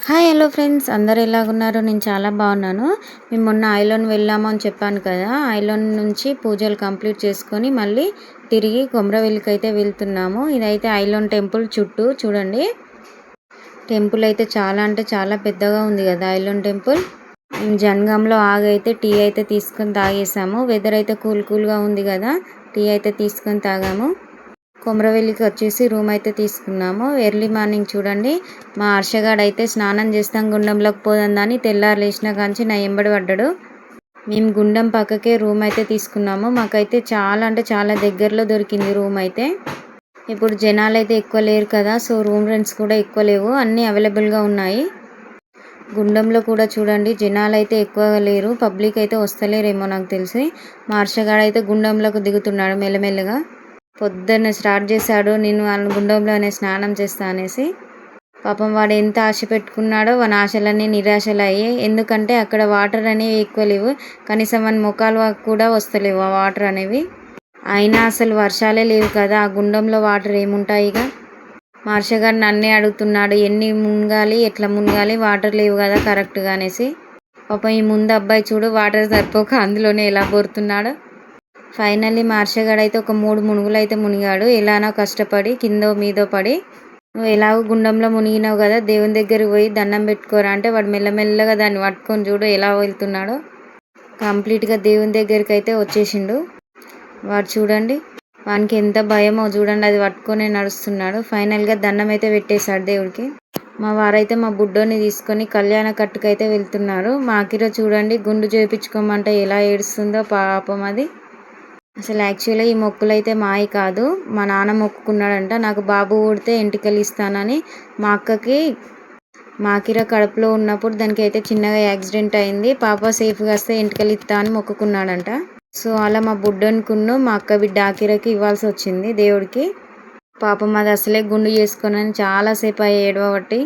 Hi hello friends, అందరు ఎలాగున్నారు? నేను చాలా బాగున్నాను. మేము మొన్న ఐలోన్ వెళ్ళాము అని చెప్పాను కదా. ఐలోన్ నుంచి పూజలు కంప్లీట్ చేసుకొని మళ్ళీ తిరిగి కొమరవెల్లికి అయితే వెళ్తున్నాము. ఇదైతే ఐలోన్ టెంపుల్ చుట్టూ చూడండి. టెంపుల్ అయితే చాలా అంటే చాలా పెద్దగా ఉంది కదా ఐలోన్ టెంపుల్. మేము జనగాంలో ఆగైతే టీ అయితే తీసుకొని తాగేసాము. వెదర్ అయితే కూల్గా ఉంది కదా, టీ అయితే తీసుకొని తాగాము. కొమరవెల్లికి వచ్చేసి రూమ్ అయితే తీసుకున్నాము. ఎర్లీ మార్నింగ్ చూడండి, మా హర్షగాడు అయితే స్నానం చేస్తాం గుండంలోకి పోదందని తెల్లారు లేచిన కాంచి నా ఎంబడి పడ్డాడు. మేము గుండం పక్కకే రూమ్ అయితే తీసుకున్నాము. మాకైతే చాలా అంటే చాలా దగ్గరలో దొరికింది రూమ్ అయితే. ఇప్పుడు జనాలు అయితే ఎక్కువ లేరు కదా, సో రూమ్ రెంట్స్ కూడా ఎక్కువ లేవు, అన్నీ అవైలబుల్గా ఉన్నాయి. గుండంలో కూడా చూడండి జనాలు అయితే ఎక్కువగా లేరు, పబ్లిక్ అయితే వస్తలేరేమో నాకు తెలిసి. మా హర్షగాడు అయితే గుండంలోకి దిగుతున్నాడు మెల్లమెల్లగా. పొద్దున్న స్టార్ట్ చేశాడు, నేను వాళ్ళ గుండంలోనే స్నానం చేస్తా అనేసి. పాపం వాడు ఎంత ఆశ పెట్టుకున్నాడో వాని ఆశలన్నీ నిరాశలు అయ్యాయి. ఎందుకంటే అక్కడ వాటర్ అనేవి ఎక్కువ లేవు, కనీసం మన ముఖాలు కూడా వస్తలేవు ఆ వాటర్ అనేవి. అయినా అసలు వర్షాలే లేవు కదా, ఆ గుండంలో వాటర్ ఏముంటాయి. ఇక మార్షగారు నన్నే అడుగుతున్నాడు ఎన్ని మునగాలి, ఎట్లా మునగాలి, వాటర్ లేవు కదా కరెక్ట్గా అనేసి. పాపం ఈ ముందు అబ్బాయి చూడు వాటర్ సరిపోక అందులోనే ఎలా బోరుతున్నాడు. ఫైనల్లీ మా హర్షగాడు అయితే ఒక 3 మునుగులు అయితే మునిగాడు, ఎలానో కష్టపడి కిందో మీదో పడి. నువ్వు ఎలాగో గుండంలో మునిగినావు కదా, దేవుని దగ్గరికి పోయి దండం పెట్టుకోరా అంటే వాడు మెల్లమెల్లగా దాన్ని పట్టుకొని చూడు ఎలా వెళ్తున్నాడో. కంప్లీట్గా దేవుని దగ్గరికి అయితే వచ్చేసిండు వాడు. చూడండి వానికి ఎంత భయమో చూడండి, అది పట్టుకొని నడుస్తున్నాడు. ఫైనల్గా దండం అయితే పెట్టేశాడు దేవుడికి. మా వారైతే మా బుడ్డోని తీసుకొని కళ్యాణ కట్టుకైతే వెళ్తున్నారు. మా అకిర చూడండి గుండు చేయించుకోమంటే ఎలా ఏడుస్తుందో పాపం. అది అసలు యాక్చువల్గా ఈ మొక్కులు అయితే మాయి కాదు, మా నాన్న మొక్కుకున్నాడంట నాకు బాబు పుడితే ఎంటికలు ఇస్తానని. మా అక్కకి మా అకిర కడుపులో ఉన్నప్పుడు దానికి అయితే చిన్నగా యాక్సిడెంట్ అయింది, పాప సేఫ్గా వస్తే ఎంటికలు ఇస్తా అని మొక్కుకున్నాడంట. సో అలా మా బుడ్డనుకున్న మా అక్క బిడ్డ అకిరకి ఇవ్వాల్సి వచ్చింది దేవుడికి. పాపం అది అసలే గుండు చేసుకుని చాలాసేపు అయ్యి ఏడవబట్టి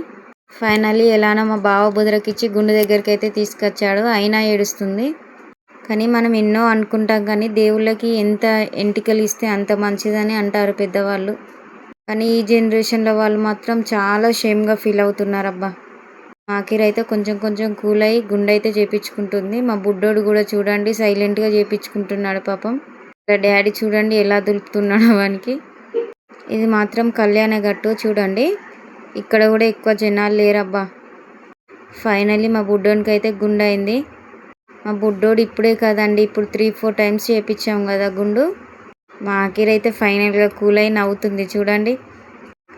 ఫైనల్లీ ఎలానో మా బావ బుదరకిచ్చి గుండు దగ్గరికి అయితే తీసుకొచ్చాడు. అయినా ఏడుస్తుంది. కానీ మనం ఎన్నో అనుకుంటాం, కానీ దేవుళ్ళకి ఎంత ఎంటికలు ఇస్తే అంత మంచిదని అంటారు పెద్దవాళ్ళు. కానీ ఈ జనరేషన్లో వాళ్ళు మాత్రం చాలా షేమ్గా ఫీల్ అవుతున్నారు. అబ్బా మాకిరైతే కొంచెం కొంచెం కూల్ అయ్యి గుండె అయితే చేపించుకుంటుంది. మా బుడ్డోడు కూడా చూడండి సైలెంట్గా చేపించుకుంటున్నాడు పాపం. డాడీ చూడండి ఎలా దులుపుతున్నాడు వానికి. ఇది మాత్రం కళ్యాణ గట్టు చూడండి, ఇక్కడ కూడా ఎక్కువ జనాలు లేరబ్బా. ఫైనల్లీ మా బుడ్డోనికి అయితే గుండె అయింది. మా బుడ్డోడు ఇప్పుడే కదండి, ఇప్పుడు 3-4 టైమ్స్ చేయించాం కదా గుండు. మా ఆఖిరైతే ఫైనల్గా కూల్ అయి నవ్వుతుంది చూడండి.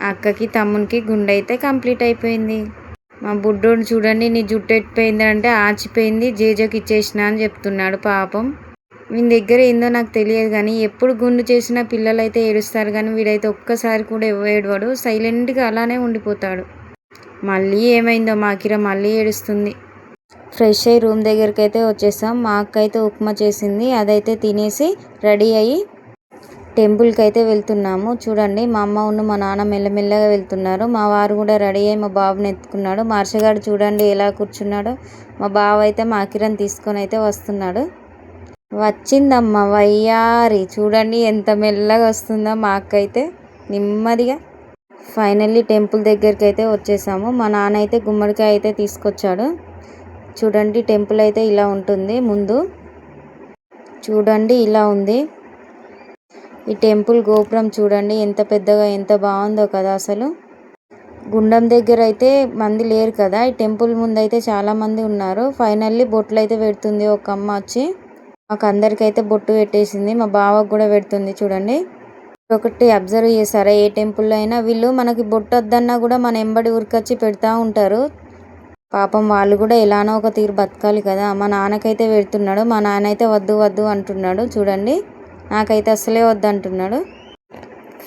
అక్కకి తమ్మునికి గుండె అయితే కంప్లీట్ అయిపోయింది. మా బుడ్డోడు చూడండి నీ జుట్టు ఎట్టిపోయింది అంటే ఆచిపోయింది, జేజోకి ఇచ్చేసిన అని చెప్తున్నాడు పాపం. వీని దగ్గర ఏందో నాకు తెలియదు, కానీ ఎప్పుడు గుండు చేసినా పిల్లలు అయితే ఏడుస్తారు, కానీ వీడైతే ఒక్కసారి కూడా ఏడవాడు, సైలెంట్గా అలానే ఉండిపోతాడు. మళ్ళీ ఏమైందో మా అఖిర మళ్ళీ ఏడుస్తుంది. ఫ్రెష్ అయ్యి రూమ్ దగ్గరికి అయితే వచ్చేసాం. మా అక్క అయితే ఉప్మా చేసింది, అదైతే తినేసి రెడీ అయ్యి టెంపుల్కి అయితే వెళ్తున్నాము. చూడండి మా అమ్మ ఉన్న మా నాన్న మెల్లమెల్లగా వెళ్తున్నారు. మా వారు కూడా రెడీ అయ్యి మా బాబుని ఎత్తుకున్నాడు. మా హర్షగాడు చూడండి ఎలా కూర్చున్నాడో. మా బావ అయితే మా అకిరని తీసుకొని అయితే వస్తున్నాడు. వచ్చిందమ్మ వయ్యారి, చూడండి ఎంత మెల్లగా వస్తుందో మా అక్క అయితే నెమ్మదిగా. ఫైనల్లీ టెంపుల్ దగ్గరికి అయితే వచ్చేసాము. మా నాన్న అయితే గుమ్మడికాయ అయితే తీసుకొచ్చాడు. చూడండి టెంపుల్ అయితే ఇలా ఉంటుంది. ముందు చూడండి ఇలా ఉంది. ఈ టెంపుల్ గోపురం చూడండి ఎంత పెద్దగా ఎంత బాగుందో కదా. అసలు గుండం దగ్గర అయితే మంది లేరు కదా, ఈ టెంపుల్ ముందు అయితే చాలా మంది ఉన్నారు. ఫైనల్లీ బొట్లు అయితే పెడుతుంది ఒక అమ్మ వచ్చి, మాకు అందరికైతే బొట్టు పెట్టేసింది, మా బావకు కూడా పెడుతుంది. చూడండి ఒకటి అబ్జర్వ్ చేశారా, ఏ టెంపుల్లో అయినా వీళ్ళు మనకి బొట్టు వద్దన్నా కూడా మన ఎంబడి ఊరికొచ్చి పెడతా ఉంటారు. పాపం వాళ్ళు కూడా ఎలానో ఒక తీరు బతకాలి కదా. మా నాన్నకైతే పెడుతున్నాడు, మా నాన్న అయితే వద్దు వద్దు అంటున్నాడు. చూడండి నాకైతే అసలే వద్దు అంటున్నాడు.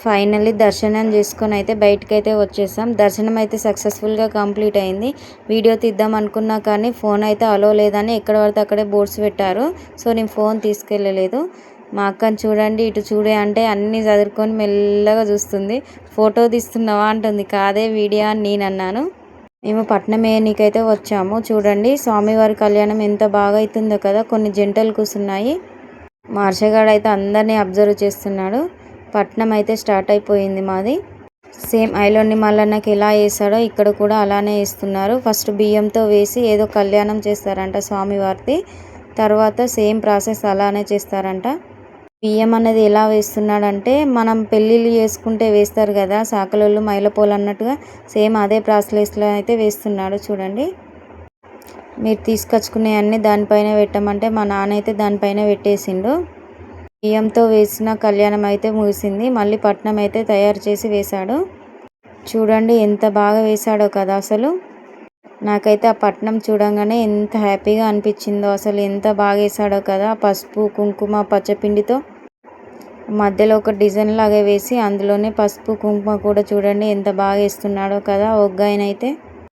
ఫైనల్లీ దర్శనం చేసుకొని అయితే బయటకైతే వచ్చేసాం. దర్శనం అయితే సక్సెస్ఫుల్గా కంప్లీట్ అయింది. వీడియో తీద్దాం అనుకున్నా కానీ ఫోన్ అయితే అలో లేదని ఎక్కడ పడితే అక్కడే బోర్డ్స్ పెట్టారు, సో నేను ఫోన్ తీసుకెళ్ళలేదు. మా అక్కని చూడండి ఇటు చూడే అంటే అన్నీ చదువుకొని మెల్లగా చూస్తుంది. ఫోటో తీస్తున్నావా అంటుంది, కాదే వీడియో అని నేను అన్నాను. మేము పట్నం ఏనికైతే వచ్చాము. చూడండి స్వామివారి కళ్యాణం ఎంత బాగా అవుతుందో కదా, కొన్ని జంటలు కూర్చున్నాయి. మా హర్షగాడు అయితే అందరినీ అబ్జర్వ్ చేస్తున్నాడు. పట్నం అయితే స్టార్ట్ అయిపోయింది మాది. సేమ్ ఐలోని మల్లన్నకి ఎలా వేసాడో ఇక్కడ కూడా అలానే వేస్తున్నారు. ఫస్ట్ బియ్యంతో వేసి ఏదో కళ్యాణం చేస్తారంట స్వామివారిది. తర్వాత సేమ్ ప్రాసెస్ అలానే చేస్తారంట. బియ్యం అనేది ఎలా వేస్తున్నాడంటే మనం పెళ్ళిళ్ళు చేసుకుంటే వేస్తారు కదా సాకలోళ్ళు మైలపోలు అన్నట్టుగా సేమ్ అదే ప్రాసెస్లో అయితే వేస్తున్నాడు చూడండి. మీరు తీసుకొచ్చుకునే అన్నీ దానిపైన పెట్టమంటే మా నాన్న అయితే దానిపైన పెట్టేసిండు. బియ్యంతో వేసిన కళ్యాణం అయితే ముగిసింది. మళ్ళీ పట్నం అయితే తయారు చేసి వేశాడు. చూడండి ఎంత బాగా వేశాడో కదా అసలు. నాకైతే ఆ పట్నం చూడంగానే ఎంత హ్యాపీగా అనిపించిందో అసలు. ఎంత బాగా వేశాడో కదా. పసుపు కుంకుమ పచ్చపిండితో మధ్యలో ఒక డిజైన్ లాగా వేసి అందులోనే పసుపు కుంకుమ కూడా చూడండి ఎంత బాగా వేస్తున్నాడో కదా ఒగ్గాయనైతే.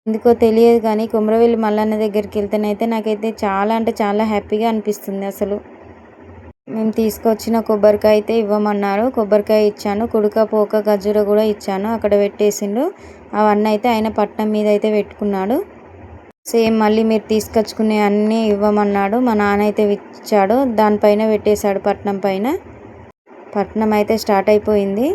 ఎందుకో తెలియదు కానీ కొమరవెల్లి మల్లన్న దగ్గరికి వెళ్తేనైతే నాకైతే చాలా అంటే చాలా హ్యాపీగా అనిపిస్తుంది అసలు. మేము తీసుకొచ్చిన కొబ్బరికాయ అయితే ఇవ్వమన్నారు. కొబ్బరికాయ ఇచ్చాను. కుడుక పోక ఖర్జూర కూడా ఇచ్చాను. అక్కడ పెట్టేసిండు. అవన్నీ అయితే ఆయన పట్నం మీద అయితే పెట్టుకున్నాడు. సేమ్ మళ్ళీ మీరు తీసుకొచ్చుకునే అన్నీ ఇవ్వమన్నాడు. మా నాన్న అయితే ఇచ్చాడు. దానిపైన పెట్టేశాడు పట్నం పైన. పట్నం అయితే స్టార్ట్ అయిపోయింది.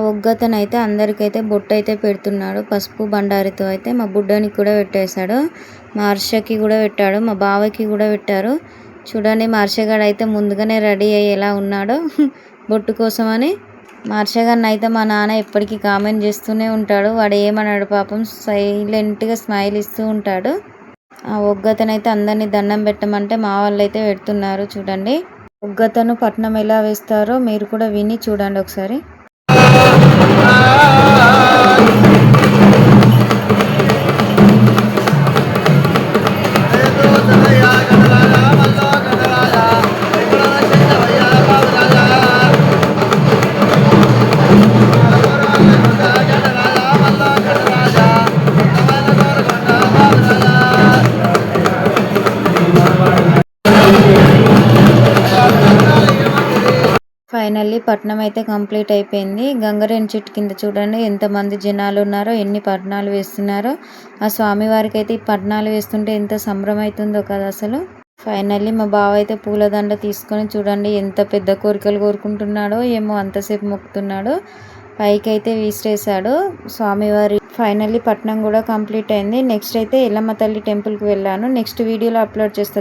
ఒగ్గతనైతే అందరికైతే బొట్టు అయితే పెడుతున్నాడు. పసుపు బండారితో అయితే మా బుడ్డానికి కూడా పెట్టేశాడు. మా హర్షకి కూడా పెట్టాడు. మా బావకి కూడా పెట్టారు. చూడండి మా హర్షగాడు అయితే ముందుగానే రెడీ అయ్యి ఎలా ఉన్నాడో బొట్టు కోసమని. మా హర్షగాడిని అయితే మా నాన్న ఎప్పటికీ కామెంట్ చేస్తూనే ఉంటాడు. వాడు ఏమన్నాడు పాపం సైలెంట్గా స్మైల్ ఇస్తూ ఉంటాడు. ఆ ఒగ్గతనైతే అందరినీ దండం పెట్టమంటే మా వాళ్ళు అయితే పెడుతున్నారు చూడండి. ఒగ్గతను పట్నం ఎలా వేస్తారో మీరు కూడా విని చూడండి ఒకసారి. ఫైనల్లీ పట్నం అయితే కంప్లీట్ అయిపోయింది. గంగరేణి చెట్టు కింద చూడండి ఎంతమంది జనాలు ఉన్నారో, ఎన్ని పట్నాలు వేస్తున్నారో. ఆ స్వామివారికి అయితే ఈ పట్నాలు వేస్తుంటే ఎంత సంబరం అవుతుందో కదా అసలు. ఫైనల్లీ మా బావ అయితే పూలదండ తీసుకొని చూడండి ఎంత పెద్ద కోరికలు కోరుకుంటున్నాడో ఏమో, అంతసేపు మొక్కుతున్నాడు. పైకి అయితే విసిరేసాడు స్వామివారి. ఫైనల్లీ పట్నం కూడా కంప్లీట్ అయింది. నెక్స్ట్ అయితే ఎల్లమ్మ తల్లి టెంపుల్కి వెళ్ళాను. నెక్స్ట్ వీడియోలో అప్లోడ్ చేస్తా.